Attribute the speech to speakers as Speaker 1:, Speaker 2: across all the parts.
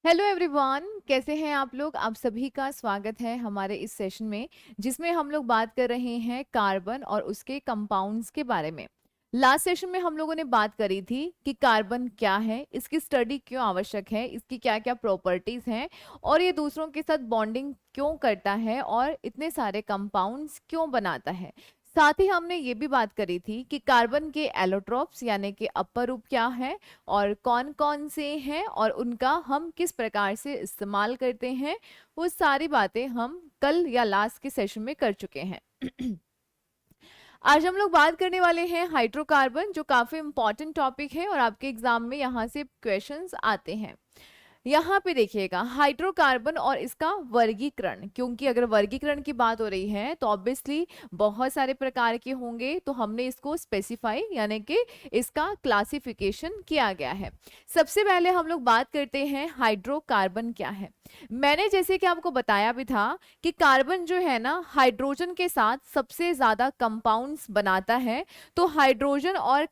Speaker 1: Hello everyone, कैसे हैं आप लोग। आप सभी का स्वागत है हमारे इस सेशन में, जिसमें हम लोग बात कर रहे हैं कार्बन और उसके कंपाउंड्स के बारे में। लास्ट सेशन में हम लोगों ने बात करी थी कि कार्बन क्या है, इसकी स्टडी क्यों आवश्यक है, इसकी क्या क्या प्रॉपर्टीज हैं और ये दूसरों के साथ बॉन्डिंग क्यों करता है और इतने सारे कंपाउंड्स क्यों बनाता है। साथ ही हमने ये भी बात करी थी कि कार्बन के एलोट्रोप्स यानी कि अपर रूप क्या है और कौन कौन से हैं और उनका हम किस प्रकार से इस्तेमाल करते हैं। वो सारी बातें हम कल या लास्ट के सेशन में कर चुके हैं। आज हम लोग बात करने वाले हैं हाइड्रोकार्बन, जो काफी इंपॉर्टेंट टॉपिक है और आपके एग्जाम में यहाँ से क्वेश्चंस आते हैं। यहाँ पे देखिएगा हाइड्रोकार्बन और इसका वर्गीकरण, क्योंकि अगर वर्गीकरण की बात हो रही है तो ऑब्वियसली बहुत सारे प्रकार के होंगे, तो हमने इसको स्पेसिफाई यानी कि इसका क्लासिफिकेशन किया गया है। सबसे पहले हम लोग बात करते हैं हाइड्रोकार्बन क्या है। मैंने जैसे कि आपको बताया भी था कि कार्बन जो है ना हाइड्रोजन के साथ सबसे ज्यादा कंपाउंड्स बनाता है। तो हाइड्रोजन और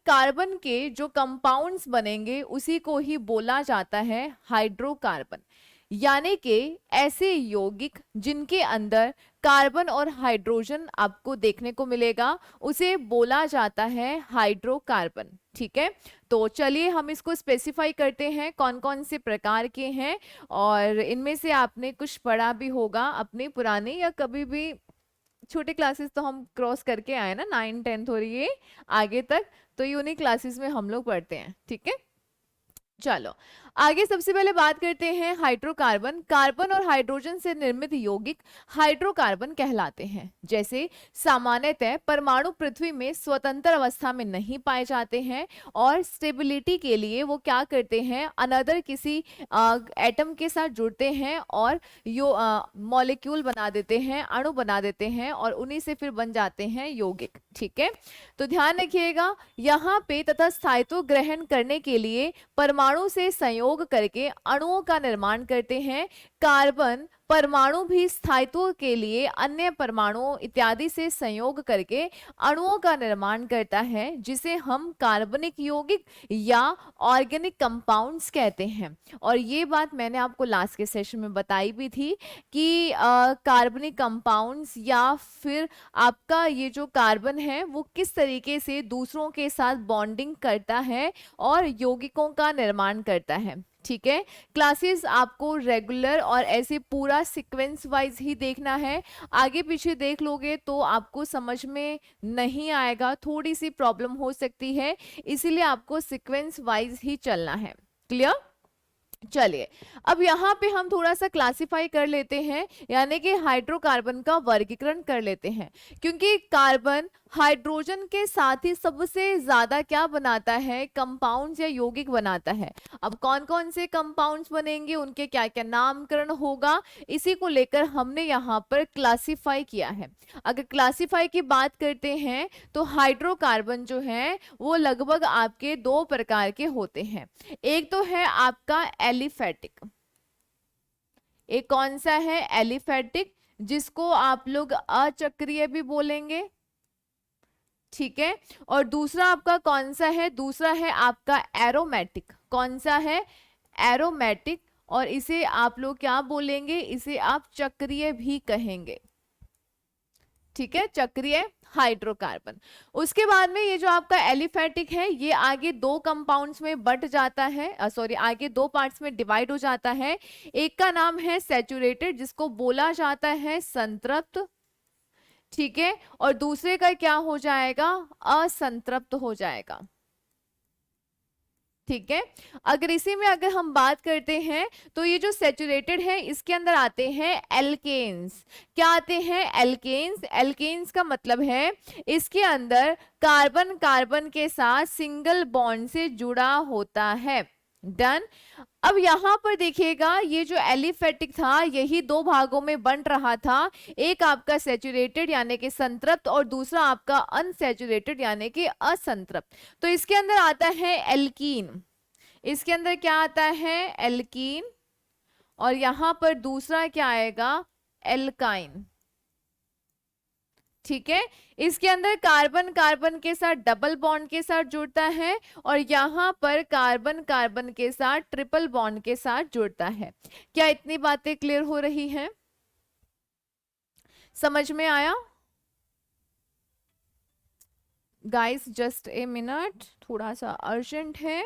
Speaker 1: कार्बन के जो कंपाउंड्स बनेंगे उसी को ही बोला जाता है हाइड्रोकार्बन। यानी कि ऐसे यौगिक जिनके अंदर कार्बन और हाइड्रोजन आपको देखने को मिलेगा उसे बोला जाता है हाइड्रोकार्बन। ठीक है, तो चलिए हम इसको स्पेसिफाई करते हैं कौन कौन से प्रकार के हैं। और इनमें से आपने कुछ पढ़ा भी होगा अपने पुराने या कभी भी छोटे क्लासेस, तो हम क्रॉस करके आए ना, 9 10 और ये आगे तक, तो ये उन्हीं क्लासेस में हम लोग पढ़ते हैं। ठीक है, चलो आगे सबसे पहले बात करते हैं हाइड्रोकार्बन। कार्बन और हाइड्रोजन से निर्मित यौगिक हाइड्रोकार्बन कहलाते हैं। जैसे सामान्यतः परमाणु पृथ्वी में स्वतंत्र अवस्था में नहीं पाए जाते हैं और स्टेबिलिटी के लिए वो क्या करते हैं, अनदर किसी एटम के साथ जुड़ते हैं और यो मॉलिक्यूल बना देते हैं, अणु बना देते हैं और उन्हीं से फिर बन जाते हैं यौगिक। ठीक है, तो ध्यान रखिएगा यहाँ पे तथा स्थायित्व ग्रहण करने के लिए परमाणु से संयोग करके अणुओं का निर्माण करते हैं। कार्बन परमाणु भी स्थायित्व के लिए अन्य परमाणुओं इत्यादि से संयोग करके अणुओं का निर्माण करता है, जिसे हम कार्बनिक यौगिक या ऑर्गेनिक कंपाउंड्स कहते हैं। और ये बात मैंने आपको लास्ट के सेशन में बताई भी थी कि कार्बनिक कंपाउंड्स या फिर आपका ये जो कार्बन है वो किस तरीके से दूसरों के साथ बॉन्डिंग करता है और यौगिकों का निर्माण करता है। ठीक है, क्लासेस आपको रेगुलर और ऐसे पूरा सीक्वेंस वाइज ही देखना है। आगे पीछे देख लोगे तो आपको समझ में नहीं आएगा, थोड़ी सी प्रॉब्लम हो सकती है, इसीलिए आपको सीक्वेंस वाइज ही चलना है। क्लियर? चलिए अब यहाँ पे हम थोड़ा सा क्लासिफाई कर लेते हैं, यानी कि हाइड्रोकार्बन का वर्गीकरण कर लेते हैं। क्योंकि कार्बन हाइड्रोजन के साथ ही सबसे ज्यादा क्या बनाता है, कंपाउंड्स या यौगिक बनाता है। अब कौन कौन से कंपाउंड्स बनेंगे, उनके क्या क्या नामकरण होगा, इसी को लेकर हमने यहाँ पर क्लासिफाई किया है। अगर क्लासिफाई की बात करते हैं तो हाइड्रोकार्बन जो है वो लगभग आपके दो प्रकार के होते हैं। एक तो है आपका एलिफेटिक। एक कौन सा है, एलिफेटिक, जिसको आप लोग अचक्रीय भी बोलेंगे। ठीक है, और दूसरा आपका कौन सा है, दूसरा है आपका एरोमेटिक। कौन सा है, एरोमेटिक, और इसे आप लोग क्या बोलेंगे, इसे आप चक्रीय भी कहेंगे। ठीक है, चक्रीय हाइड्रोकार्बन। उसके बाद में ये जो आपका एलिफेटिक है ये आगे दो कंपाउंड्स में बट जाता है, सॉरी आगे दो पार्ट्स में डिवाइड हो जाता है। एक का नाम है सैचुरेटेड, जिसको बोला जाता है संतृप्त। ठीक है, और दूसरे का क्या हो जाएगा, असंतृप्त हो जाएगा। ठीक है, अगर इसी में अगर हम बात करते हैं तो ये जो सैचुरेटेड है इसके अंदर आते हैं एल्केन्स। क्या आते हैं, एल्केन्स। एल्केन्स का मतलब है इसके अंदर कार्बन कार्बन के साथ सिंगल बॉन्ड से जुड़ा होता है। डन। अब यहां पर देखिएगा ये जो एलिफेटिक था यही दो भागों में बन रहा था। एक आपका सैचुरेटेड यानी कि संतृप्त और दूसरा आपका अनसैचुरेटेड यानी कि असंतृप्त। तो इसके अंदर आता है एल्कीन, इसके अंदर क्या आता है, एल्कीन, और यहां पर दूसरा क्या आएगा, एल्काइन। ठीक है। इसके अंदर कार्बन कार्बन के साथ डबल बॉन्ड के साथ जुड़ता है और यहां पर कार्बन कार्बन के साथ ट्रिपल बॉन्ड के साथ जुड़ता है। क्या इतनी बातें क्लियर हो रही हैं? समझ में आया? गाइस जस्ट ए मिनट, थोड़ा सा अर्जेंट है।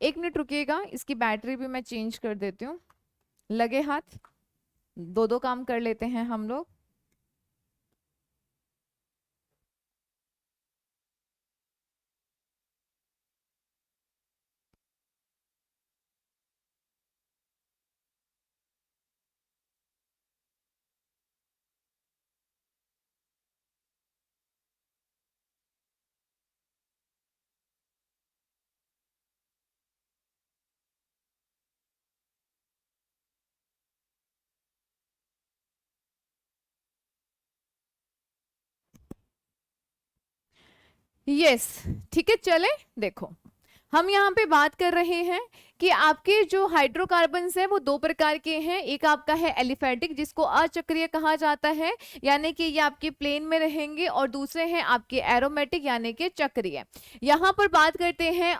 Speaker 1: एक मिनट रुकिएगा, इसकी बैटरी भी मैं चेंज कर देती हूँ। लगे हाथ, दो दो काम कर लेते हैं हम लोग। यस, ठीक है। चले देखो, हम यहाँ पे बात कर रहे हैं कि आपके जो हाइड्रोकार्बन्स हैं वो दो प्रकार के हैं। एक आपका है एलिफेटिक, जिसको अचक्रीय कहा जाता है, यानी कि ये आपके प्लेन में रहेंगे, और दूसरे हैं आपके एरोमेटिक यानी कि चक्रीय। यहाँ पर बात करते हैं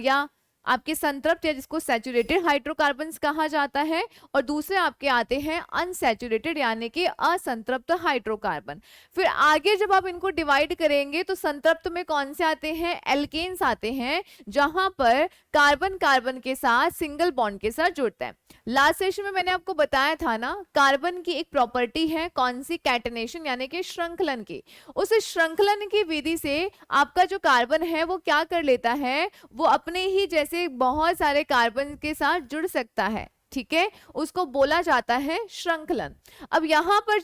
Speaker 1: या आपके संतृप्त या जिसको सैचुरेटेड हाइड्रोकार्बन्स कहा जाता है, और दूसरे आपके आते हैं अनसैचुरेटेड यानी कि असंतृप्त हाइड्रोकार्बन। फिर आगे जब आप इनको डिवाइड करेंगे तो संतृप्त में कौन से आते हैं? एल्केन्स आते हैं, जहां पर कार्बन कार्बन के साथ सिंगल बॉन्ड के साथ जुड़ता है। लास्ट सेशन में मैंने आपको बताया था ना, कार्बन की एक प्रॉपर्टी है कौन सी? कैटनेशन यानी कि श्रृंखलन की। उस श्रृंखलन की विधि से आपका जो कार्बन है वो क्या कर लेता है? वो अपने ही जैसे बहुत सारे कार्बन के साथ जुड़ सकता है, ठीक है, उसको बोला जाता है श्रृंखलन। अब यहां पर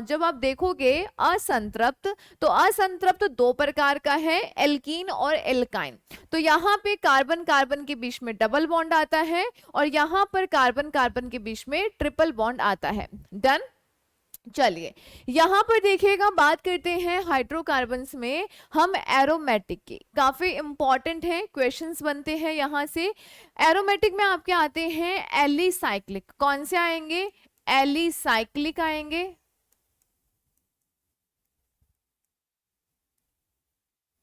Speaker 1: जब आप देखोगे असंतृप्त, तो असंतृप्त दो प्रकार का है, एल्कीन और एल्काइन। तो यहां पे कार्बन कार्बन के बीच में डबल बॉन्ड आता है और यहां पर कार्बन कार्बन के बीच में ट्रिपल बॉन्ड आता है। डन। चलिए यहां पर देखिएगा, बात करते हैं हाइड्रोकार्बन्स में हम एरोमेटिक की। काफी इंपॉर्टेंट है, क्वेश्चंस बनते हैं यहां से। एरोमेटिक में आपके आते हैं एलिसाइक्लिक। कौन से आएंगे? एलिसाइक्लिक आएंगे,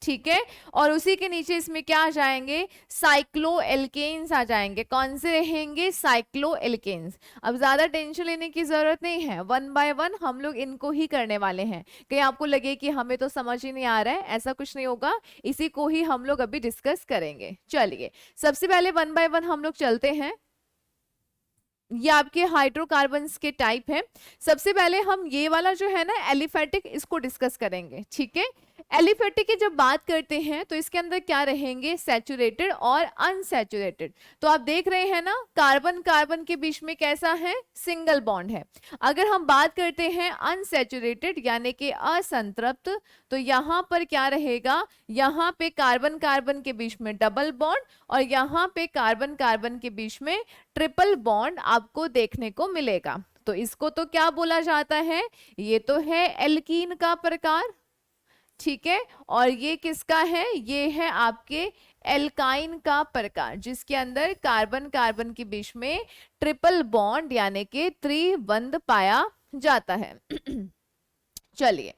Speaker 1: ठीक है। और उसी के नीचे इसमें क्या आ जाएंगे? साइक्लो एल्केन्स आ जाएंगे। कौन से रहेंगे? Cycloalkanes. अब ज्यादा टेंशन लेने की जरूरत नहीं है, वन बाय वन हम लोग इनको ही करने वाले हैं। कहीं आपको लगे कि हमें तो समझ ही नहीं आ रहा है, ऐसा कुछ नहीं होगा, इसी को ही हम लोग अभी डिस्कस करेंगे। चलिए सबसे पहले वन बाय वन हम लोग चलते हैं। ये आपके हाइड्रोकार्बन्स के टाइप हैं। सबसे पहले हम ये वाला जो है ना एलिफेटिक, इसको डिस्कस करेंगे, ठीक है। एलिफेटिक की जब बात करते हैं तो इसके अंदर क्या रहेंगे? सैचुरेटेड और अनसैचुरेटेड। तो आप देख रहे हैं ना, कार्बन कार्बन के बीच में कैसा है? सिंगल बॉन्ड है। अगर हम बात करते हैं अनसैचुरेटेड यानी कि असंतृप्त, तो यहां पर क्या रहेगा? यहां पे कार्बन कार्बन के बीच में डबल बॉन्ड और यहां पे कार्बन कार्बन के बीच में ट्रिपल बॉन्ड आपको देखने को मिलेगा। तो इसको तो क्या बोला जाता है? ये तो है एल्कीन का प्रकार, ठीक है। और ये किसका है? ये है आपके एल्काइन का प्रकार, जिसके अंदर कार्बन कार्बन के बीच में ट्रिपल बॉन्ड यानी कि त्रिबंध पाया जाता है। चलिए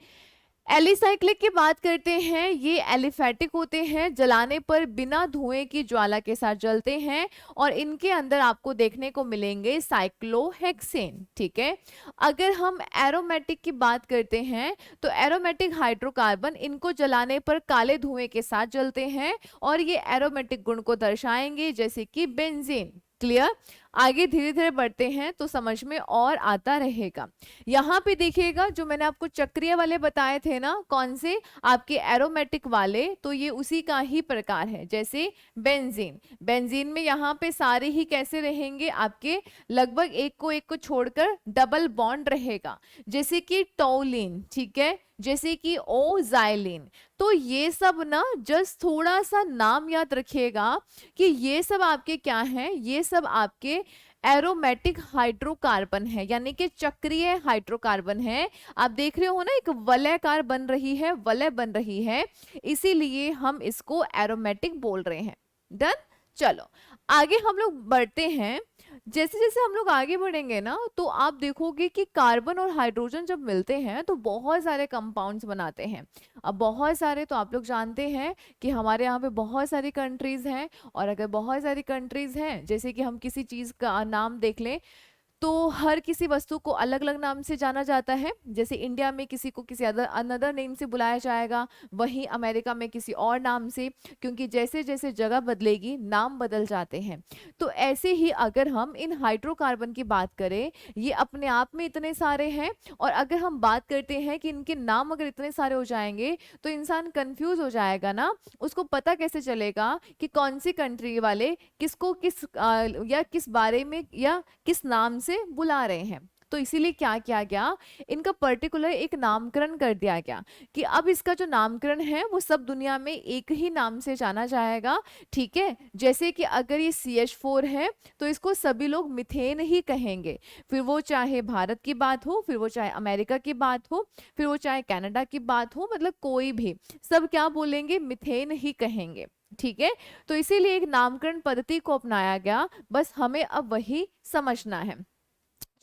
Speaker 1: एलिसाइक्लिक की बात करते हैं। ये एलिफेटिक होते हैं, जलाने पर बिना धुएं की ज्वाला के साथ जलते हैं और इनके अंदर आपको देखने को मिलेंगे साइक्लोहेक्सेन, ठीक है। अगर हम एरोमेटिक की बात करते हैं तो एरोमेटिक हाइड्रोकार्बन इनको जलाने पर काले धुएं के साथ जलते हैं और ये एरोमेटिक गुण को दर्शाएंगे, जैसे कि बेंजीन। क्लियर? आगे धीरे धीरे बढ़ते हैं तो समझ में और आता रहेगा। यहाँ पे देखिएगा, जो मैंने आपको चक्रीय वाले बताए थे ना, कौन से? आपके एरोमेटिक वाले, तो ये उसी का ही प्रकार है। जैसे बेंजीन, बेंजीन में यहाँ पे सारे ही कैसे रहेंगे? आपके लगभग एक को छोड़कर डबल बॉन्ड रहेगा। जैसे कि टोलिन, ठीक है, जैसे कि ओजाइलिन। तो ये सब ना जस्ट थोड़ा सा नाम याद रखिएगा कि ये सब आपके क्या हैं, ये सब आपके एरोमेटिक हाइड्रोकार्बन है, यानी कि चक्रीय हाइड्रोकार्बन है। आप देख रहे हो ना, एक वलयकार बन रही है, वलय बन रही है, इसीलिए हम इसको एरोमेटिक बोल रहे हैं। डन। चलो आगे हम लोग बढ़ते हैं। जैसे जैसे हम लोग आगे बढ़ेंगे ना, तो आप देखोगे कि कार्बन और हाइड्रोजन जब मिलते हैं तो बहुत सारे कंपाउंड्स बनाते हैं। अब बहुत सारे तो आप लोग जानते हैं कि हमारे यहाँ पे बहुत सारी कंट्रीज हैं, और अगर बहुत सारी कंट्रीज हैं, जैसे कि हम किसी चीज का नाम देख लें, तो हर किसी वस्तु को अलग अलग नाम से जाना जाता है। जैसे इंडिया में किसी को किसी अदर अनदर नेम से बुलाया जाएगा, वहीं अमेरिका में किसी और नाम से, क्योंकि जैसे जैसे जगह बदलेगी नाम बदल जाते हैं। तो ऐसे ही अगर हम इन हाइड्रोकार्बन की बात करें, ये अपने आप में इतने सारे हैं, और अगर हम बात करते हैं कि इनके नाम अगर इतने सारे हो जाएंगे तो इंसान कंफ्यूज हो जाएगा ना, उसको पता कैसे चलेगा कि कौन सी कंट्री वाले किसको किस या किस बारे में या किस नाम से बुला रहे हैं। तो इसीलिए क्या किया गया, इनका पर्टिकुलर एक नामकरण कर दिया गया कि अब इसका जो नामकरण है वो सब दुनिया में एक ही नाम से जाना जाएगा। ठीक है, जैसे कि अगर ये CH4 है तो इसको सभी लोग मिथेन ही कहेंगे, फिर वो चाहे भारत की बात हो, फिर वो चाहे अमेरिका की बात हो, फिर वो चाहे कनाडा की बात हो, मतलब कोई भी, सब क्या बोलेंगे, मिथेन ही कहेंगे। ठीक है, तो इसीलिए एक नामकरण पद्धति को अपनाया गया, बस हमें अब वही समझना है।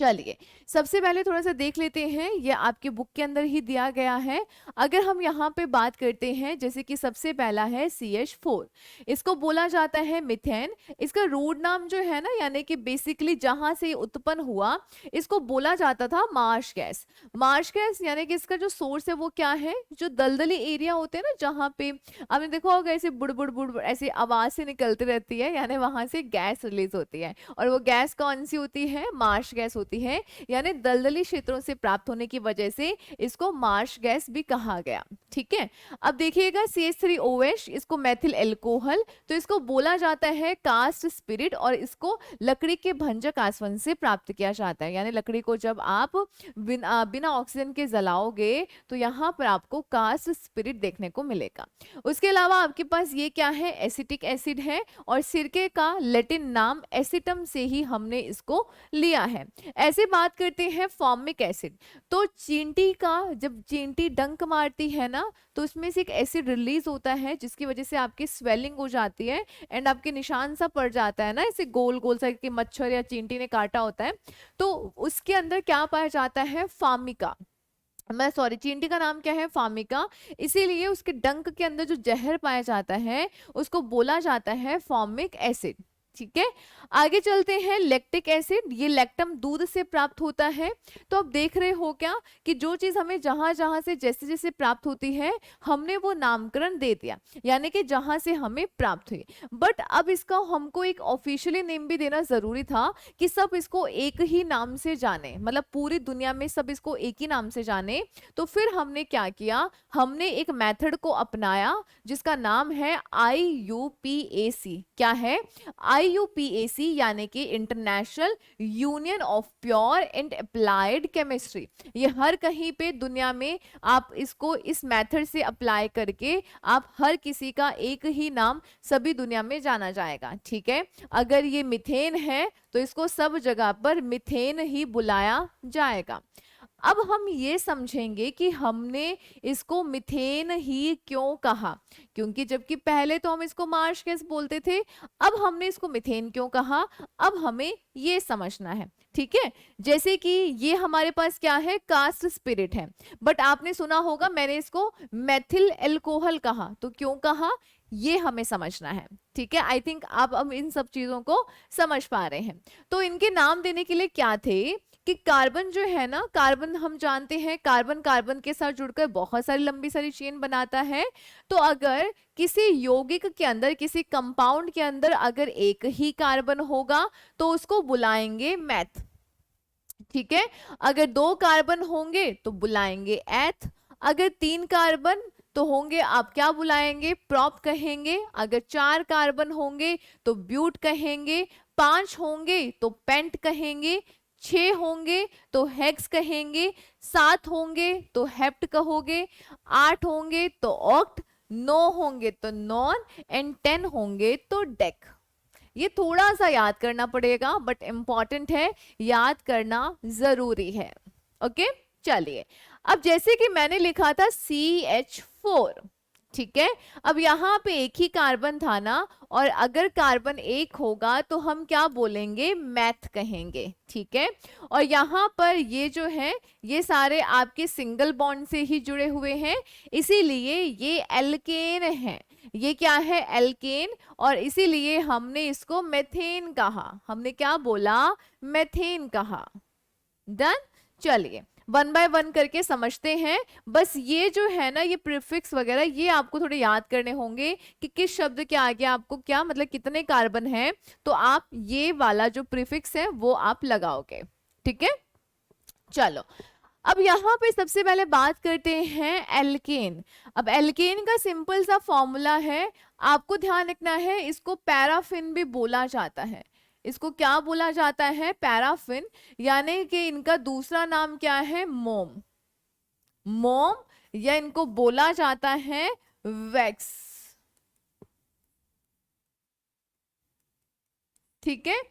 Speaker 1: चलिए सबसे पहले थोड़ा सा देख लेते हैं, ये आपके बुक के अंदर ही दिया गया है। अगर हम यहाँ पे बात करते हैं, जैसे कि सबसे पहला है CH4, इसको बोला जाता है मिथेन। इसका रूट नाम जो है ना, यानी कि बेसिकली जहां से उत्पन्न हुआ, इसको बोला जाता था मार्श गैस। मार्श गैस यानी कि इसका जो सोर्स है वो क्या है, जो दलदली एरिया होते हैं ना, जहाँ पे आपने देखा होगा ऐसे बुड़ बुड़ बुड़ बुड़ ऐसी आवाज से निकलती रहती है, यानी वहां से गैस रिलीज होती है, और वो गैस कौन सी होती है, मार्श गैस होती है। यानी दलदली क्षेत्रों से प्राप्त होने की वजह से इसको मार्श गैस भी कहा गया। ठीक है, अब देखिएगा CH3OH, इसको मेथिल एल्कोहल, तो इसको बोला जाता है कास्ट स्पिरिट, और इसको लकड़ी के भंजक आसवन से प्राप्त किया जाता है। यानी लकड़ी को जब आप बिना ऑक्सीजन के जलाओगे तो यहाँ पर आपको कास्ट स्पिरिट देखने को मिलेगा। उसके अलावा आपके पास ये क्या है, एसिटिक एसिड है, और सिरके का लैटिन नाम एसिटम से ही हमने इसको लिया है। ऐसे बात करते हैं फॉर्मिक एसिड, तो चींटी का जब चींटी डंक मारती है ना, तो उसमें से एक एसिड रिलीज होता है, जिसकी वजह से आपकी स्वेलिंग हो जाती है, एंड आपके निशान सा पड़ जाता है ना, ऐसे गोल गोल सा कि मच्छर या चींटी ने काटा होता है। तो उसके अंदर क्या पाया जाता है, फार्मिका, मैं सॉरी, चींटी का नाम क्या है, फार्मिका, इसीलिए उसके डंक के अंदर जो जहर पाया जाता है उसको बोला जाता है फॉर्मिक एसिड। ठीक है, आगे चलते हैं, लैक्टिक एसिड, ये लैक्टम दूध से प्राप्त होता है। तो अब देख रहे हो क्या कि जो चीज हमें जहां जहां से जैसे जैसे प्राप्त होती है, हमने वो नामकरण दे दिया, यानी कि जहां से हमें प्राप्त हुई। बट अब इसका हमको एक ऑफिशियली नेम भी देना जरूरी था कि सब इसको एक ही नाम से जाने, मतलब पूरी दुनिया में सब इसको एक ही नाम से जाने। तो फिर हमने क्या किया, हमने एक मेथड को अपनाया जिसका नाम है IUPAC। क्या है, IUPAC यानी कि international union of pure and applied chemistry. ये हर कहीं पे दुनिया में आप इसको इस मेथड से अप्लाई करके आप हर किसी का एक ही नाम सभी दुनिया में जाना जाएगा। ठीक है, अगर ये मिथेन है तो इसको सब जगह पर मिथेन ही बुलाया जाएगा। अब हम ये समझेंगे कि हमने इसको मिथेन ही क्यों कहा, क्योंकि जबकि पहले तो हम इसको मार्श गैस बोलते थे, अब हमने इसको मिथेन क्यों कहा, अब हमें ये समझना है। ठीक है, जैसे कि ये हमारे पास क्या है, कास्ट स्पिरिट है, बट आपने सुना होगा मैंने इसको मेथिल एल्कोहल कहा, तो क्यों कहा ये हमें समझना है। ठीक है, आई थिंक आप अब इन सब चीजों को समझ पा रहे हैं। तो इनके नाम देने के लिए क्या थे कि कार्बन जो है ना, कार्बन हम जानते हैं कार्बन कार्बन के साथ जुड़कर बहुत सारी लंबी सारी चेन बनाता है। तो अगर किसी यौगिक के अंदर, किसी कंपाउंड के अंदर अगर एक ही कार्बन होगा तो उसको बुलाएंगे मैथ। ठीक है, अगर 2 कार्बन होंगे तो बुलाएंगे एथ, अगर 3 कार्बन तो होंगे आप क्या बुलाएंगे, प्रॉप कहेंगे, अगर 4 कार्बन होंगे तो ब्यूट कहेंगे, 5 होंगे तो पेंट कहेंगे, 6 होंगे तो हेक्स कहेंगे, 7 होंगे तो हेप्ट कहोगे, 8 होंगे तो ऑक्ट, 9 होंगे तो नॉन एंड 10 होंगे तो डेक। ये थोड़ा सा याद करना पड़ेगा बट इंपॉर्टेंट है, याद करना जरूरी है। ओके चलिए, अब जैसे कि मैंने लिखा था CH4, ठीक है, अब यहाँ पे एक ही कार्बन था ना, और अगर कार्बन एक होगा तो हम क्या बोलेंगे, मैथ कहेंगे, ठीक है। और यहाँ पर ये जो है ये सारे आपके सिंगल बॉन्ड से ही जुड़े हुए हैं, इसीलिए ये एल्केन है। ये क्या है, एल्केन, और इसीलिए हमने इसको मेथेन कहा। हमने क्या बोला, मेथेन कहा। डन। चलिए वन बाय वन करके समझते हैं। बस ये जो है ना, ये प्रीफिक्स वगैरह ये आपको थोड़े याद करने होंगे कि किस शब्द के आगे आपको क्या मतलब कितने कार्बन हैं, तो आप ये वाला जो प्रीफिक्स है वो आप लगाओगे, ठीक है। चलो अब यहाँ पे सबसे पहले बात करते हैं एल्केन। अब एल्केन का सिंपल सा फॉर्मूला है, आपको ध्यान रखना है, इसको पैराफिन भी बोला जाता है। इसको क्या बोला जाता है, पैराफिन, यानी कि इनका दूसरा नाम क्या है, मोम। मोम, या इनको बोला जाता है वैक्स, ठीक है।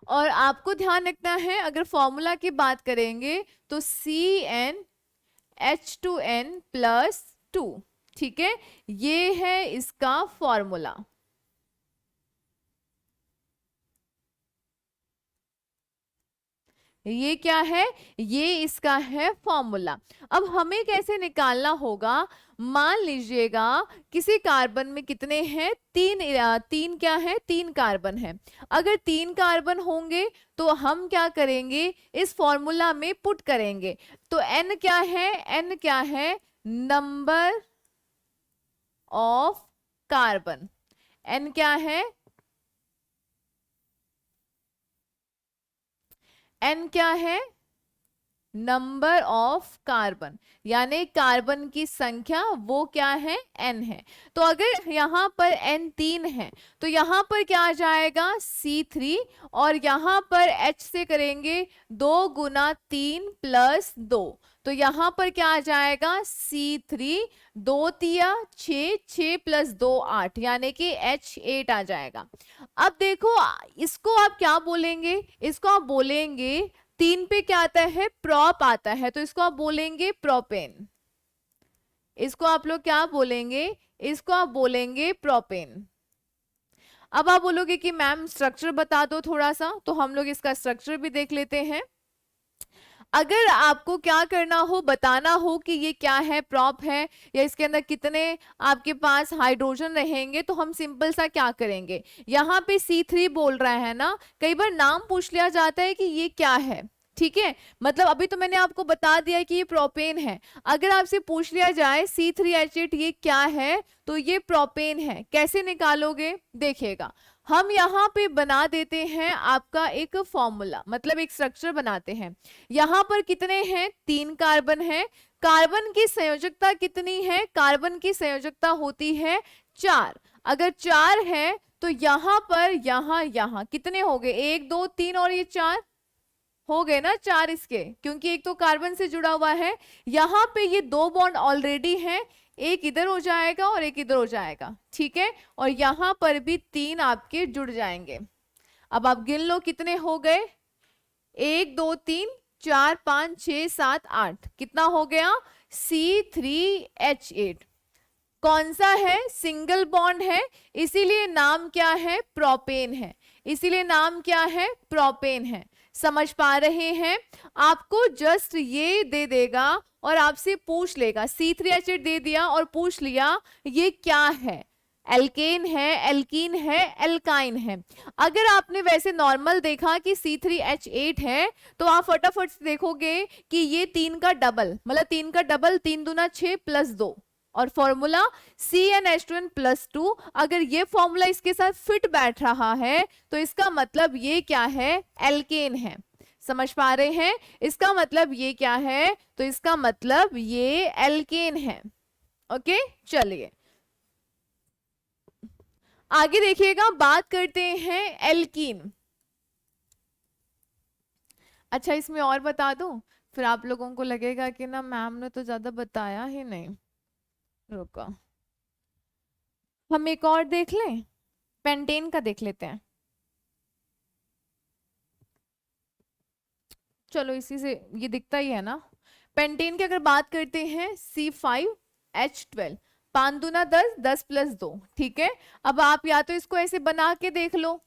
Speaker 1: और आपको ध्यान रखना है, अगर फॉर्मूला की बात करेंगे तो CnH2n+2, ठीक है, ये है इसका फॉर्मूला। ये क्या है, ये इसका है फॉर्मूला। अब हमें कैसे निकालना होगा, मान लीजिएगा किसी कार्बन में कितने हैं, तीन क्या है, 3 कार्बन है। अगर 3 कार्बन होंगे तो हम क्या करेंगे, इस फॉर्मूला में पुट करेंगे। तो n क्या है, n क्या है, नंबर ऑफ कार्बन। n क्या है, n क्या है, नंबर ऑफ कार्बन, यानी कार्बन की संख्या वो क्या है, n है। तो अगर यहाँ पर n 3 है तो यहाँ पर क्या आ जाएगा, C3, और यहाँ पर H से करेंगे 2 × 3 + 2, तो यहाँ पर क्या आ जाएगा, C3, 2 तिया 6, 6 + 2 8, यानी कि H8 आ जाएगा। अब देखो इसको आप क्या बोलेंगे, इसको आप बोलेंगे 3 पे क्या आता है, प्रॉप आता है, तो इसको आप बोलेंगे प्रोपेन। इसको आप लोग क्या बोलेंगे, इसको आप बोलेंगे प्रोपेन। अब आप बोलोगे कि मैम स्ट्रक्चर बता दो थोड़ा सा, तो हम लोग इसका स्ट्रक्चर भी देख लेते हैं। अगर आपको क्या करना हो, बताना हो कि ये क्या है, प्रॉप है, या इसके अंदर कितने आपके पास हाइड्रोजन रहेंगे, तो हम सिंपल सा क्या करेंगे, यहाँ पे C3 बोल रहा है ना, कई बार नाम पूछ लिया जाता है कि ये क्या है, ठीक है। मतलब अभी तो मैंने आपको बता दिया कि ये प्रोपेन है, अगर आपसे पूछ लिया जाए C3H8 ये क्या है, तो ये प्रोपेन है। कैसे निकालोगे, देखिएगा, हम यहाँ पे बना देते हैं आपका एक फॉर्मूला, मतलब एक स्ट्रक्चर बनाते हैं। यहाँ पर कितने हैं, 3 कार्बन है। कार्बन की संयोजकता कितनी है, कार्बन की संयोजकता होती है 4। अगर 4 है तो यहाँ पर यहाँ कितने हो गए, 1 2 3 और ये 4 हो गए ना, 4 इसके, क्योंकि एक तो कार्बन से जुड़ा हुआ है। यहाँ पे ये 2 बॉन्ड ऑलरेडी हैं, एक इधर हो जाएगा और एक इधर हो जाएगा, ठीक है। और यहाँ पर भी 3 आपके जुड़ जाएंगे। अब आप गिन लो कितने हो गए, 1 2 3 4 5 6 7 8, कितना हो गया, C3H8। कौन सा है, सिंगल बॉन्ड है, इसीलिए नाम क्या है, प्रोपेन है, इसीलिए नाम क्या है, प्रोपेन है। समझ पा रहे हैं, आपको जस्ट ये दे देगा और आपसे पूछ लेगा, C3H8 दे दिया और पूछ लिया ये क्या है, एल्केन है, एल्कीन है, एल्काइन है। अगर आपने वैसे नॉर्मल देखा कि C3H8 है, तो आप फटाफट से देखोगे कि ये 3 का डबल, मतलब 3 का डबल, 3 दूना 6 + 2, और फॉर्मूला CnH2n+2। अगर ये फॉर्मूला इसके साथ फिट बैठ रहा है तो इसका मतलब ये क्या है, एल्केन है। समझ पा रहे हैं, इसका मतलब ये क्या है, तो इसका मतलब ये एल्केन है। ओके चलिए आगे देखिएगा, बात करते हैं एल्कीन। अच्छा इसमें और बता दूं, फिर आप लोगों को लगेगा कि ना मैम ने तो ज्यादा बताया ही नहीं। रुको, हम एक और देख लें, पेंटेन का देख लेते हैं। चलो इसी से ये दिखता ही है ना। पेंटेन की अगर बात करते हैं, C5H12, 5 दूना 10, 10 + 2, ठीक है। अब आप या तो इसको ऐसे बना के देख लो,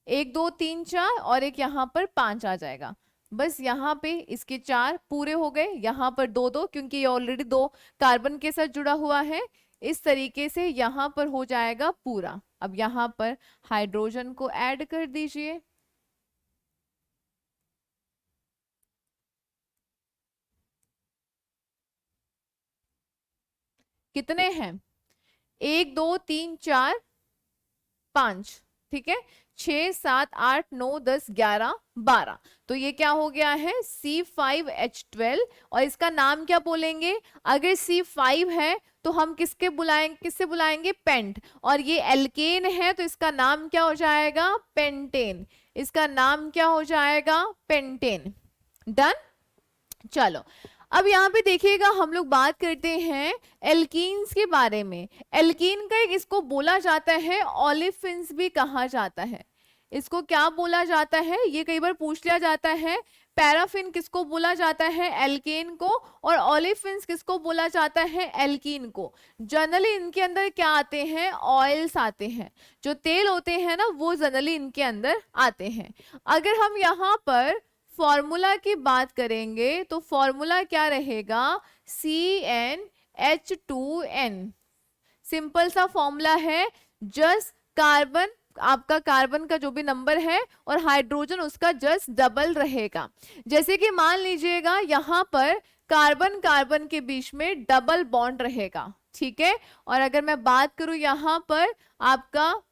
Speaker 1: 1 2 3 4 और एक यहाँ पर 5 आ जाएगा। बस यहाँ पे इसके 4 पूरे हो गए, यहाँ पर 2 2, क्योंकि ये ऑलरेडी 2 कार्बन के साथ जुड़ा हुआ है। इस तरीके से यहाँ पर हो जाएगा पूरा। अब यहाँ पर हाइड्रोजन को ऐड कर दीजिए। कितने हैं? 1 2 3 4 5, ठीक है। 6 7 8 9 10 11 12। तो ये क्या हो गया है? C5H12। और इसका नाम क्या बोलेंगे? अगर C5 है तो हम किसके बुलाएंगे, किससे बुलाएंगे? पेंट। और ये एल्केन है तो इसका नाम क्या हो जाएगा? पेंटेन। इसका नाम क्या हो जाएगा? पेंटेन। डन। चलो अब यहाँ पे देखिएगा, हम लोग बात करते हैं एल्कीन्स के बारे में। एल्कीन का एक इसको बोला जाता है ओलेफिन्स भी कहा जाता है। इसको क्या बोला जाता है? ये कई बार पूछ लिया जाता है। पैराफिन किसको बोला जाता है? एल्केन को। और ओलेफिन्स किसको बोला जाता है? एल्कीन को। जनरली इनके अंदर क्या आते हैं? ऑयल्स आते हैं। जो तेल होते हैं ना, वो जनरली इनके अंदर आते हैं। अगर हम यहाँ पर फॉर्मूला की बात करेंगे तो फॉर्मूला क्या रहेगा? CnH2n। सिंपल सा फॉर्मूला है। जस्ट कार्बन, आपका कार्बन का जो भी नंबर है और हाइड्रोजन उसका जस्ट डबल रहेगा। जैसे कि मान लीजिएगा यहां पर कार्बन कार्बन के बीच में डबल बॉन्ड रहेगा, ठीक है। और अगर मैं बात करूं यहां पर आपका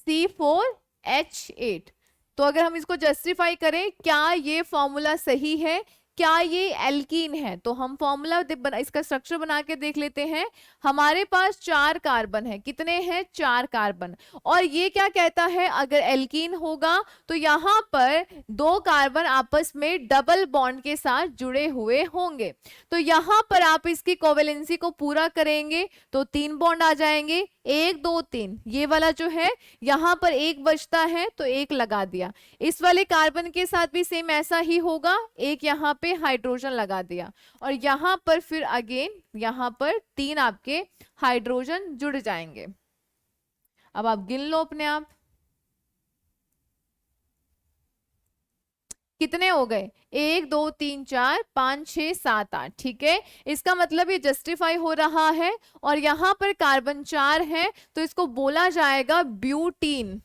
Speaker 1: C4H8, तो अगर हम इसको जस्टिफाई करें, क्या ये फॉर्मूला सही है, क्या ये एल्कीन है, तो हम फॉर्मूला इसका स्ट्रक्चर बना के देख लेते हैं। हमारे पास 4 कार्बन है। कितने हैं? 4 कार्बन। और ये क्या कहता है? अगर एल्कीन होगा तो यहाँ पर 2 कार्बन आपस में डबल बॉन्ड के साथ जुड़े हुए होंगे। तो यहाँ पर आप इसकी कोवेलेंसी को पूरा करेंगे तो 3 बॉन्ड आ जाएंगे, 1 2 3। ये वाला जो है यहाँ पर 1 बचता है तो 1 लगा दिया। इस वाले कार्बन के साथ भी सेम ऐसा ही होगा, एक यहाँ पे हाइड्रोजन लगा दिया। और यहाँ पर फिर अगेन यहाँ पर 3 आपके हाइड्रोजन जुड़ जाएंगे। अब आप गिन लो अपने आप कितने हो गए? 1 2 3 4 5 6 7 8, ठीक है। इसका मतलब ये जस्टिफाई हो रहा है। और यहाँ पर कार्बन 4 है तो इसको बोला जाएगा ब्यूटीन।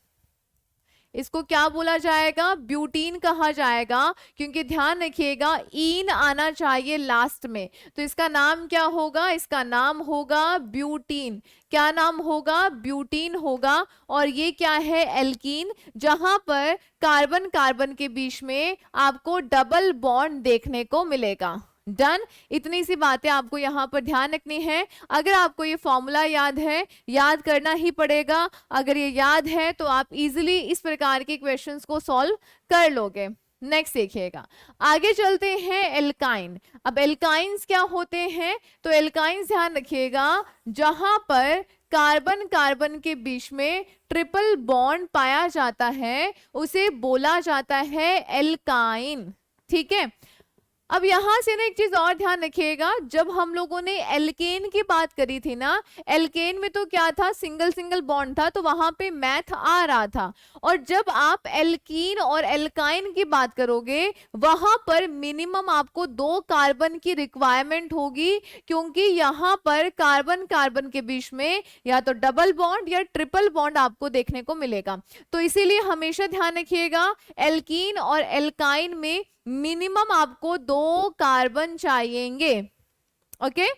Speaker 1: इसको क्या बोला जाएगा? ब्यूटीन कहा जाएगा। क्योंकि ध्यान रखिएगा ईन आना चाहिए लास्ट में, तो इसका नाम क्या होगा? इसका नाम होगा ब्यूटीन। क्या नाम होगा? ब्यूटीन होगा। और ये क्या है? एल्कीन, जहां पर कार्बन कार्बन के बीच में आपको डबल बॉन्ड देखने को मिलेगा। डन। इतनी सी बातें आपको यहाँ पर ध्यान रखनी है। अगर आपको ये फॉर्मूला याद है, याद करना ही पड़ेगा। अगर ये याद है तो आप इजीली इस प्रकार के क्वेश्चंस को सॉल्व कर लोगे। नेक्स्ट देखिएगा, आगे चलते हैं एल्काइन। अब एल्काइंस क्या होते हैं? तो एल्काइंस ध्यान रखिएगा, जहां पर कार्बन कार्बन के बीच में ट्रिपल बॉन्ड पाया जाता है उसे बोला जाता है एल्काइन, ठीक है। अब यहां से ना एक चीज और ध्यान रखिएगा, जब हम लोगों ने एल्केन की बात करी थी ना, एल्केन में तो क्या था? सिंगल सिंगल बॉन्ड था, तो वहां पे मैथ आ रहा था। और जब आप एल्कीन और एल्काइन की बात करोगे वहां पर मिनिमम आपको 2 कार्बन की रिक्वायरमेंट होगी, क्योंकि यहां पर कार्बन कार्बन के बीच में या तो डबल बॉन्ड या ट्रिपल बॉन्ड आपको देखने को मिलेगा। तो इसीलिए हमेशा ध्यान रखिएगा एल्कीन और एल्काइन में मिनिमम आपको 2 कार्बन चाहिएंगे। ओके,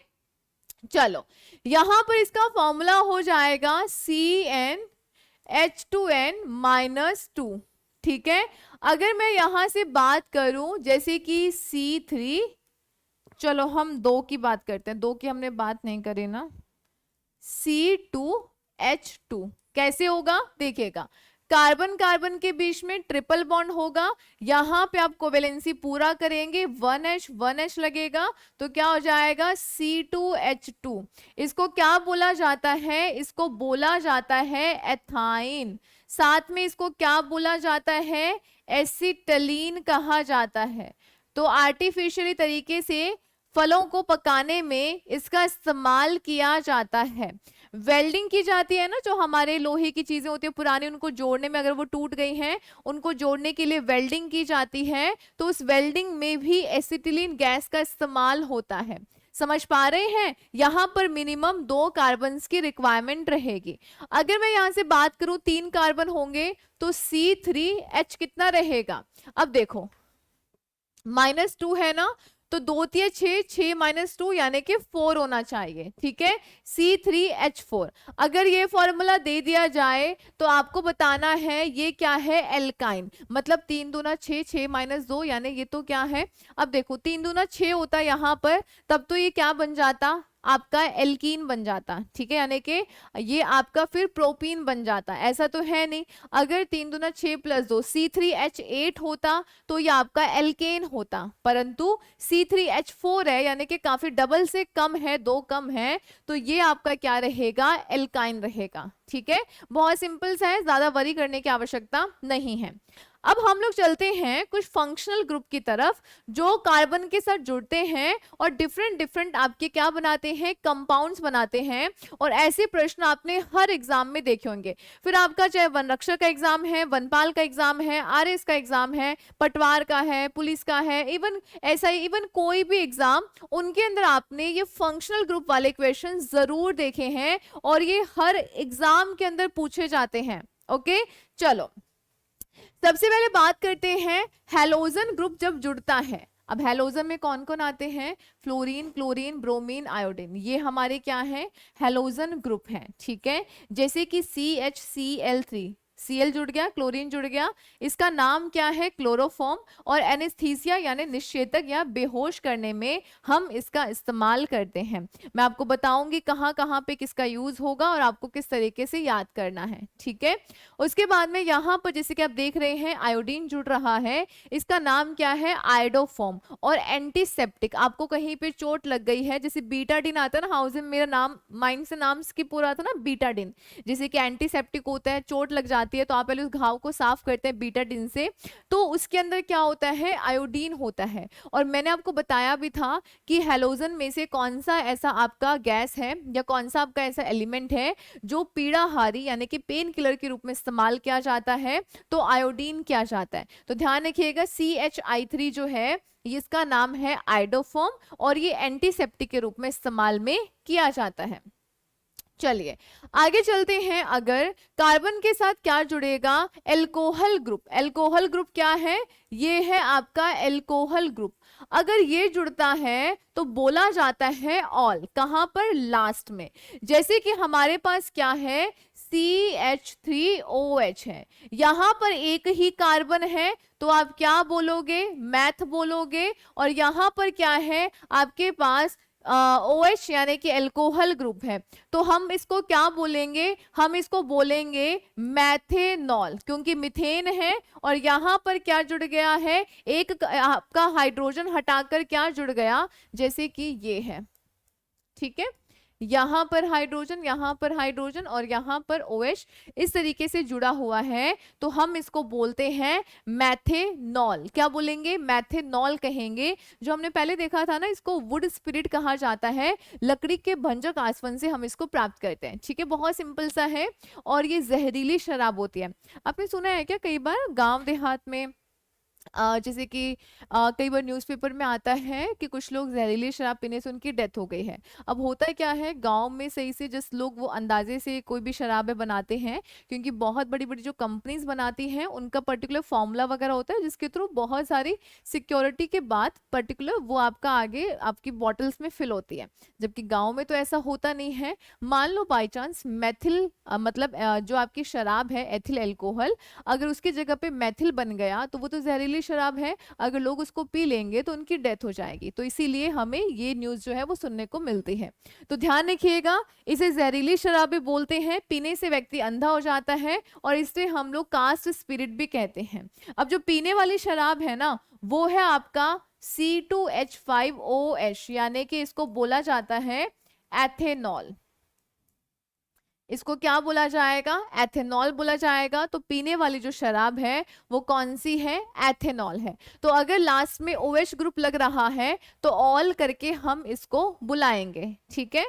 Speaker 1: चलो यहां पर इसका फॉर्मूला हो जाएगा CnH2n-2, ठीक है। अगर मैं यहां से बात करूं जैसे कि C3, चलो हम 2 की बात करते हैं, 2 की हमने बात नहीं करी ना, C2H2, कैसे होगा देखिएगा, कार्बन कार्बन के बीच में ट्रिपल बॉन्ड होगा, यहां पे आप कोवेलेंसी पूरा करेंगे 1H लगेगा, तो क्या हो जाएगा C2H2। इसको क्या बोला जाता है, इसको बोला जाता है एथाइन। साथ में इसको क्या बोला जाता है, एसिटलीन कहा जाता है। तो आर्टिफिशियली तरीके से फलों को पकाने में इसका इस्तेमाल किया जाता है। वेल्डिंग की जाती है ना, जो हमारे लोहे की चीजें होती है पुरानी, उनको जोड़ने में, अगर वो टूट गई हैं उनको जोड़ने के लिए वेल्डिंग की जाती है, तो उस वेल्डिंग में भी एसिटिलीन गैस का इस्तेमाल होता है। समझ पा रहे हैं, यहां पर मिनिमम 2 कार्बन की रिक्वायरमेंट रहेगी। अगर मैं यहां से बात करूं 3 कार्बन होंगे तो C3H कितना रहेगा, अब देखो -2 है ना, तो 2 तिया 6, 6 - 2 यानी कि 4 होना चाहिए, ठीक है, C3H4। अगर ये फॉर्मूला दे दिया जाए तो आपको बताना है ये क्या है, एल्काइन। मतलब 3 दूना 6, 6 - 2 यानी ये तो क्या है, अब देखो 3 दूना 6 होता यहां पर, तब तो ये क्या बन जाता, आपका एल्कीन बन जाता, ठीक है, यानी कि ये आपका फिर प्रोपीन बन जाता। ऐसा तो है नहीं, अगर 3 दूना 6 + 2 C3H8 होता तो ये आपका एल्केन होता, परंतु C3H4 है यानी कि काफी डबल से कम है, 2 कम है, तो ये आपका क्या रहेगा, एल्काइन रहेगा। ठीक है, बहुत सिंपल सा है, ज्यादा वरी करने की आवश्यकता नहीं है। अब हम लोग चलते हैं कुछ फंक्शनल ग्रुप की तरफ जो कार्बन के साथ जुड़ते हैं और डिफरेंट डिफरेंट आपके क्या बनाते हैं, कंपाउंड्स बनाते हैं। और ऐसे प्रश्न आपने हर एग्जाम में देखे होंगे। फिर आपका चाहे वन रक्षक का एग्जाम है, वनपाल का एग्जाम है, आरएस का एग्जाम है, पटवार का है, पुलिस का है, इवन ऐसा ही इवन कोई भी एग्जाम, उनके अंदर आपने ये फंक्शनल ग्रुप वाले क्वेश्चन जरूर देखे हैं और ये हर एग्जाम के अंदर पूछे जाते हैं। ओके, चलो सबसे पहले बात करते हैं हैलोजन ग्रुप जब जुड़ता है। अब हैलोजन में कौन कौन आते हैं, फ्लोरीन, क्लोरीन, ब्रोमीन, आयोडीन, ये हमारे क्या है, हैलोजन ग्रुप है। ठीक है, जैसे कि CHCl3, Cl जुड़ गया, क्लोरीन जुड़ गया, इसका नाम क्या है, क्लोरोफॉर्म। और एनेस्थीसिया यानी निषेधक या बेहोश करने में हम इसका इस्तेमाल करते हैं। मैं आपको बताऊंगी कहाँ कहाँ पे किसका यूज होगा और आपको किस तरीके से याद करना है। ठीक है, उसके बाद में यहाँ पर जैसे कि आप देख रहे हैं आयोडीन जुड़ रहा है, इसका नाम क्या है, आयोडोफॉर्म। और एंटीसेप्टिक, आपको कहीं पे चोट लग गई है, जैसे बीटाडिन आता है ना, हाउस में मेरा नाम माइंड से नाम स्किप हो रहा था ना, बीटाडिन, जैसे कि एंटीसेप्टिक होता है, चोट लग जाती है तो आप पहले उस घाव को साफ करते हैं बीटाडिन से, तो उसके अंदर क्या होता है, आयोडीन होता है। और मैंने आपको बताया भी था कि हैलोजन में से कौन सा ऐसा आपका गैस है या कौन सा आपका ऐसा एलिमेंट है जो पीड़ाहारी यानी कि पेन किलर के रूप में इस्तेमाल किया जाता है, तो आयोडीन किया जाता है। तो ध्यान रखिएगा CHI3 जो है इसका नाम है आयोडोफॉर्म और ये एंटीसेप्टिक के रूप में इस्तेमाल में किया जाता है। चलिए आगे चलते हैं। अगर कार्बन के साथ क्या जुड़ेगा, एल्कोहल ग्रुप। एल्कोहल ग्रुप क्या है, ये है आपका एल्कोहल ग्रुप। अगर ये जुड़ता है तो बोला जाता है ऑल, कहां पर, लास्ट में। जैसे कि हमारे पास क्या है, CH3OH है, यहां पर एक ही कार्बन है तो आप क्या बोलोगे, मैथ बोलोगे। और यहां पर क्या है, आपके पास OH यानी कि एल्कोहल ग्रुप है, तो हम इसको क्या बोलेंगे, हम इसको बोलेंगे मैथेनॉल, क्योंकि मिथेन है और यहां पर क्या जुड़ गया है, एक आपका हाइड्रोजन हटाकर क्या जुड़ गया, जैसे कि ये है। ठीक है, यहां पर हाइड्रोजन और यहां पर OH इस तरीके से जुड़ा हुआ है, तो हम इसको बोलते हैं मैथेनॉल। क्या बोलेंगे, मैथेनॉल कहेंगे। जो हमने पहले देखा था ना, इसको वुड स्पिरिट कहा जाता है, लकड़ी के भंजक आसवन से हम इसको प्राप्त करते हैं। ठीक है, बहुत सिंपल सा है और ये जहरीली शराब होती है। आपने सुना है क्या, कई बार गांव देहात में जैसे कि कई बार न्यूज़पेपर में आता है कि कुछ लोग जहरीली शराब पीने से उनकी डेथ हो गई है। अब होता है क्या है, गांव में सही से जिस लोग वो अंदाजे से कोई भी शराबें बनाते हैं, क्योंकि बहुत बड़ी बड़ी जो कंपनीज बनाती हैं उनका पर्टिकुलर फॉर्मूला वगैरह होता है जिसके थ्रू बहुत सारी सिक्योरिटी के बाद पर्टिकुलर वो आपका आगे आपकी बॉटल्स में फिल होती है। जबकि गाँव में तो ऐसा होता नहीं है। मान लो बाई चांस मैथिल मतलब जो आपकी शराब है एथिल एल्कोहल, अगर उसकी जगह पे मैथिल बन गया तो वो तो जहरीली जहरीली शराब है, अगर लोग उसको पी लेंगे तो उनकी डेथ हो जाएगी। तो इसीलिए हमें ये न्यूज़ जो है वो सुनने को मिलती है। तो ध्यान रखिएगा, इसे जहरीली शराब भी बोलते हैं, पीने से व्यक्ति अंधा हो जाता है और इसे हम लोग कास्ट स्पिरिट भी कहते हैं। अब जो पीने वाली शराब है ना, वो है आपका C2H5OH, यानी कि इसको बोला जाता है एथेनॉल। इसको क्या बोला जाएगा? एथेनॉल बोला जाएगा। तो पीने वाली जो शराब है वो कौन सी है? एथेनॉल है। तो अगर लास्ट में OH ग्रुप लग रहा है तो ऑल करके हम इसको बुलाएंगे, ठीक है।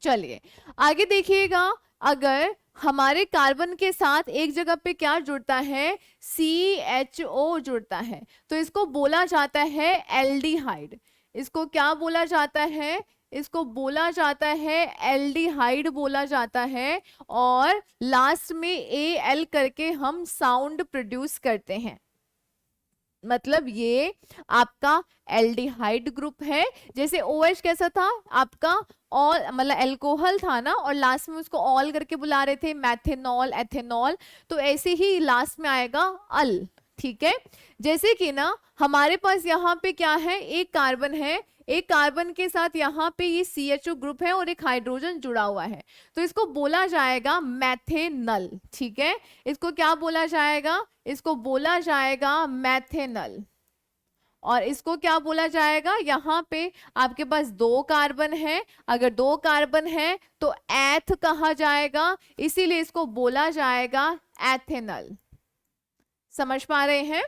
Speaker 1: चलिए आगे देखिएगा, अगर हमारे कार्बन के साथ एक जगह पे क्या जुड़ता है? CHO जुड़ता है, तो इसको बोला जाता है एल्डिहाइड। इसको क्या बोला जाता है? इसको बोला जाता है एल्डिहाइड बोला जाता है। और लास्ट में AL करके हम साउंड प्रोड्यूस करते हैं, मतलब ये आपका एल्डिहाइड ग्रुप है। जैसे OH कैसा था आपका? ऑल, मतलब एल्कोहल था ना, और लास्ट में उसको ऑल करके बुला रहे थे, मैथेनॉल, एथेनॉल। तो ऐसे ही लास्ट में आएगा अल, ठीक है। जैसे कि ना हमारे पास यहाँ पे क्या है? एक कार्बन है, एक कार्बन के साथ यहाँ पे ये CHO ग्रुप है और एक हाइड्रोजन जुड़ा हुआ है, तो इसको बोला जाएगा मैथेनल, ठीक है। इसको क्या बोला जाएगा? इसको बोला जाएगा मैथेनल। और इसको क्या बोला जाएगा? यहाँ पे आपके पास 2 कार्बन है, अगर 2 कार्बन है तो एथ कहा जाएगा, इसीलिए इसको बोला जाएगा एथेनल। समझ पा रहे हैं?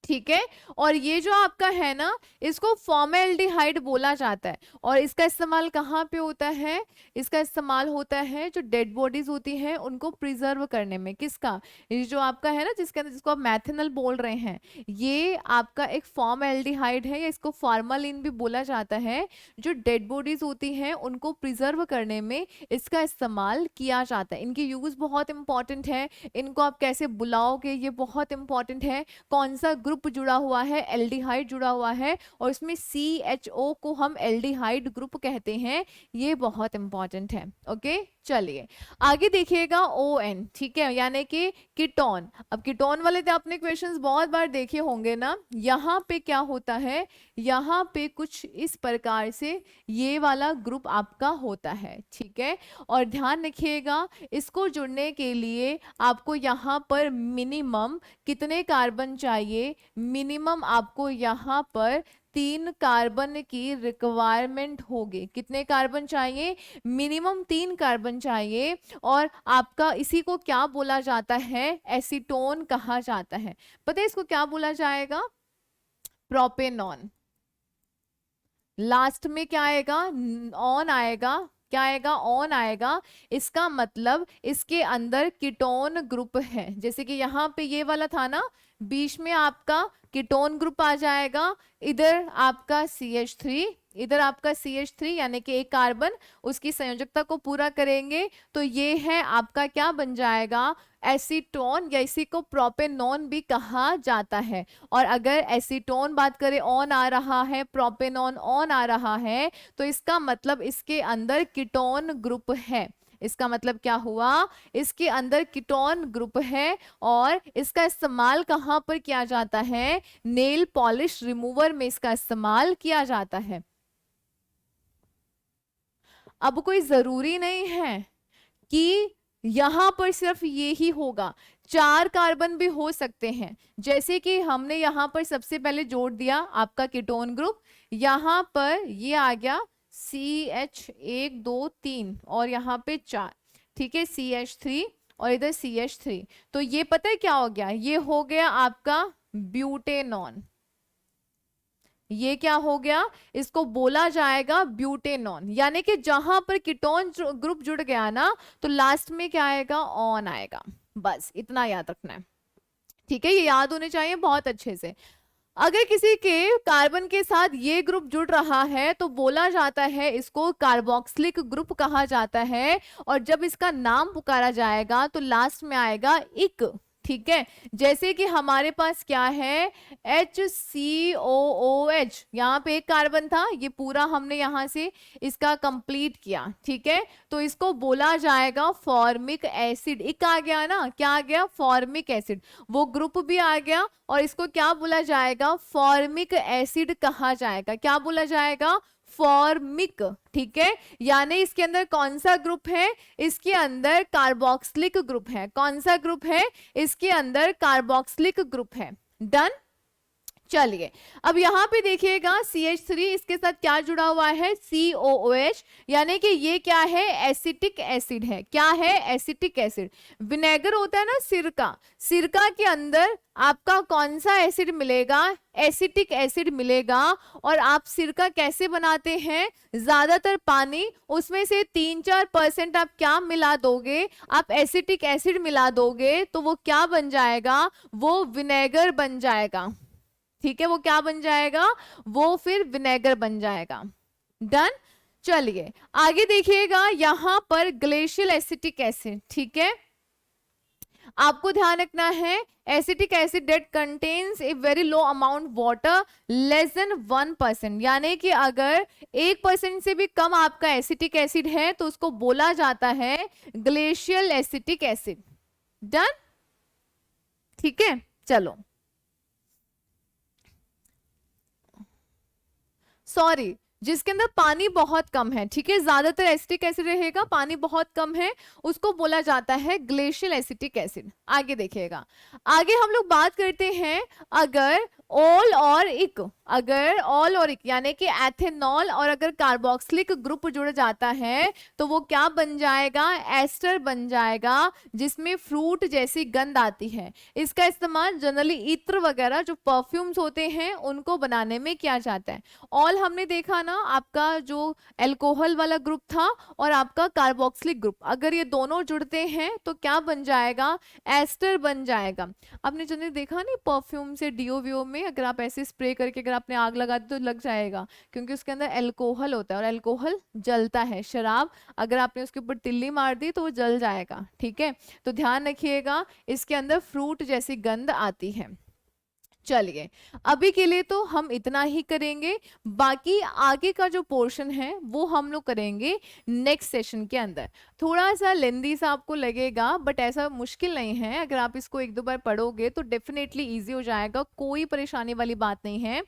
Speaker 1: ठीक है। और ये जो आपका है ना, इसको फॉर्मेल्डिहाइड बोला जाता है। और इसका इस्तेमाल कहाँ पे होता है? इसका इस्तेमाल होता है जो डेड बॉडीज होती हैं उनको प्रिजर्व करने में। किसका? ये जो आपका है ना, जिसके अंदर, जिसको आप मैथेनल बोल रहे हैं, ये आपका एक फॉर्मेल्डिहाइड है, या इसको फॉर्मालिन भी बोला जाता है। जो डेड बॉडीज होती हैं उनको प्रिजर्व करने में इसका इस्तेमाल किया जाता है। इनकी यूज बहुत इंपॉर्टेंट है, इनको आप कैसे बुलाओगे ये बहुत इंपॉर्टेंट है। कौन सा ग्रुप जुड़ा हुआ है? एल्डिहाइड जुड़ा हुआ है, और इसमें CHO को हम एल्डिहाइड ग्रुप कहते हैं, ये बहुत इंपॉर्टेंट है। ओके, चलिए आगे देखिएगा ON, ठीक है, यानी कि कीटोन। अब कीटोन वाले तो आपने क्वेश्चंस बहुत बार देखे होंगे ना। यहाँ पे क्या होता है? यहाँ पे कुछ इस प्रकार से ये वाला ग्रुप आपका होता है, ठीक है। और ध्यान रखिएगा, इसको जुड़ने के लिए आपको यहाँ पर मिनिमम कितने कार्बन चाहिए? मिनिमम आपको यहाँ पर 3 कार्बन की रिक्वायरमेंट होगी। कितने कार्बन चाहिए? मिनिमम 3 कार्बन चाहिए। और आपका इसी को क्या बोला जाता है? एसीटोन कहा जाता है। पता है इसको क्या बोला जाएगा? प्रोपेनॉन। लास्ट में क्या आएगा? ऑन आएगा। क्या आएगा? ऑन आएगा। इसका मतलब इसके अंदर कीटोन ग्रुप है। जैसे कि यहाँ पे ये वाला था ना, बीच में आपका कीटोन ग्रुप आ जाएगा, इधर आपका CH3, इधर आपका CH3, यानी कि एक कार्बन उसकी संयोजकता को पूरा करेंगे तो ये है आपका क्या बन जाएगा? एसीटोन, या इसी को प्रोपेनॉन भी कहा जाता है। और अगर एसीटोन बात करें, ऑन आ रहा है, प्रोपेनॉन ऑन आ रहा है, तो इसका मतलब इसके अंदर कीटोन ग्रुप है। इसका मतलब क्या हुआ? इसके अंदर कीटोन ग्रुप है। और इसका इस्तेमाल कहाँ पर किया जाता है? नेल पॉलिश रिमूवर में इसका इस्तेमाल किया जाता है। अब कोई जरूरी नहीं है कि यहां पर सिर्फ ये ही होगा, 4 कार्बन भी हो सकते हैं। जैसे कि हमने यहां पर सबसे पहले जोड़ दिया आपका कीटोन ग्रुप, यहां पर ये आ गया CH 1 2 3 और यहाँ पे 4, ठीक है, CH3 और इधर CH3। तो ये पता है क्या हो गया? ये हो गया आपका ब्यूटेनॉन। ये क्या हो गया? इसको बोला जाएगा ब्यूटेनॉन। यानी कि जहां पर कीटोन ग्रुप जुड़ गया ना, तो लास्ट में क्या आएगा? ऑन आएगा। बस इतना याद रखना है, ठीक है। ये याद होने चाहिए बहुत अच्छे से। अगर किसी के कार्बन के साथ ये ग्रुप जुड़ रहा है तो बोला जाता है इसको कार्बोक्सिलिक ग्रुप कहा जाता है। और जब इसका नाम पुकारा जाएगा तो लास्ट में आएगा इक, ठीक है। जैसे कि हमारे पास क्या है, HCOOH, यहाँ पे एक कार्बन था, ये पूरा हमने यहाँ से इसका कंप्लीट किया, ठीक है। तो इसको बोला जाएगा फॉर्मिक एसिड। एक आ गया ना, क्या आ गया, फॉर्मिक एसिड, वो ग्रुप भी आ गया, और इसको क्या बोला जाएगा, फॉर्मिक एसिड कहा जाएगा। क्या बोला जाएगा, फॉर्मिक, ठीक है। यानी इसके अंदर कौन सा ग्रुप है, इसके अंदर कार्बोक्सिलिक ग्रुप है। कौन सा ग्रुप है, इसके अंदर कार्बोक्सिलिक ग्रुप है। डन। चलिए अब यहां पे देखिएगा CH3, इसके साथ क्या जुड़ा हुआ है, COOH, यानी कि ये क्या है, एसिटिक एसिड है। क्या है, एसिटिक एसिड। विनेगर होता है ना सिरका, सिरका के अंदर आपका कौन सा एसिड मिलेगा, एसिटिक एसिड मिलेगा। और आप सिरका कैसे बनाते हैं, ज्यादातर पानी, उसमें से 3-4% आप क्या मिला दोगे, आप एसिटिक एसिड मिला दोगे, तो वो क्या बन जाएगा, वो विनेगर बन जाएगा, ठीक है। वो क्या बन जाएगा, वो फिर विनेगर बन जाएगा। डन। चलिए आगे देखिएगा, यहां पर ग्लेशियल एसिटिक एसिड, ठीक है। आपको ध्यान रखना है, acetic acid date contains a very low amount water, less than 1%, यानी कि अगर 1% से भी कम आपका एसिटिक एसिड है तो उसको बोला जाता है ग्लेशियल एसिटिक एसिड। डन, ठीक है। चलो, सॉरी, जिसके अंदर पानी बहुत कम है, ठीक है, ज्यादातर एसिटिक एसिड रहेगा, पानी बहुत कम है, उसको बोला जाता है ग्लेशियल एसिटिक एसिड। आगे देखिएगा, आगे हम लोग बात करते हैं, अगर ऑल और इक, अगर ऑल और इक यानी कि एथेनॉल और अगर कार्बोक्सिलिक ग्रुप जुड़ जाता है तो वो क्या बन जाएगा, एस्टर बन जाएगा, जिसमें फ्रूट जैसी गंध आती है। इसका इस्तेमाल जनरली इत्र वगैरह जो परफ्यूम्स होते हैं उनको बनाने में किया जाता है। ऑल हमने देखा ना, आपका जो एल्कोहल वाला ग्रुप था और आपका कार्बोक्सिलिक ग्रुप, अगर ये दोनों जुड़ते हैं तो क्या बन जाएगा, एस्टर बन जाएगा। आपने जनरली देखा नहीं, परफ्यूम से डीओ वीओ में अगर आप ऐसे स्प्रे करके अगर आपने आग लगा दी तो लग जाएगा, क्योंकि उसके अंदर एल्कोहल होता है और एल्कोहल जलता है। शराब अगर आपने उसके ऊपर तिल्ली मार दी तो वो जल जाएगा, ठीक है। तो ध्यान रखिएगा, इसके अंदर फ्रूट जैसी गंध आती है। चलिए अभी के लिए तो हम इतना ही करेंगे, बाकी आगे का जो पोर्शन है वो हम लोग करेंगे नेक्स्ट सेशन के अंदर। थोड़ा सा लेंदी सा आपको लगेगा, बट ऐसा मुश्किल नहीं है, अगर आप इसको 1-2 बार पढ़ोगे तो डेफिनेटली इजी हो जाएगा, कोई परेशानी वाली बात नहीं है।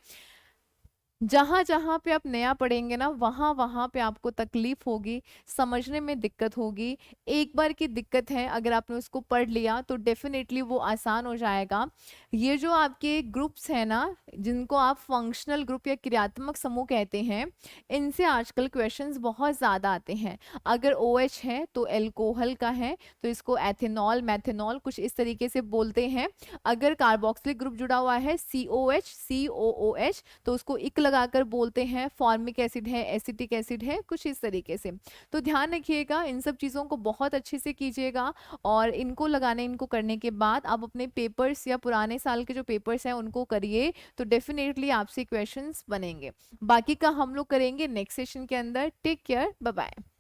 Speaker 1: जहां जहां पे आप नया पढ़ेंगे ना, वहां वहां पे आपको तकलीफ होगी, समझने में दिक्कत होगी। एक बार की दिक्कत है, अगर आपने उसको पढ़ लिया तो डेफिनेटली वो आसान हो जाएगा। ये जो आपके ग्रुप्स हैं ना, जिनको आप फंक्शनल ग्रुप या क्रियात्मक समूह कहते हैं, इनसे आजकल क्वेश्चंस बहुत ज़्यादा आते हैं। अगर OH है तो एल्कोहल का है, तो इसको एथेनॉल, मैथेनॉल कुछ इस तरीके से बोलते हैं। अगर कार्बोक्सिलिक ग्रुप जुड़ा हुआ है COH, COOH, तो उसको इक लगाकर बोलते हैं, फॉर्मिक एसिड है, एसिटिक एसिड है, कुछ इस तरीके से। तो ध्यान रखिएगा, इन सब चीज़ों को बहुत अच्छे से कीजिएगा, और इनको इनको करने के बाद आप अपने पेपर्स या पुराने साल के जो पेपर्स हैं उनको करिए, तो डेफिनेटली आपसे क्वेश्चंस बनेंगे। बाकी का हम लोग करेंगे नेक्स्ट सेशन के अंदर। Take care, bye bye.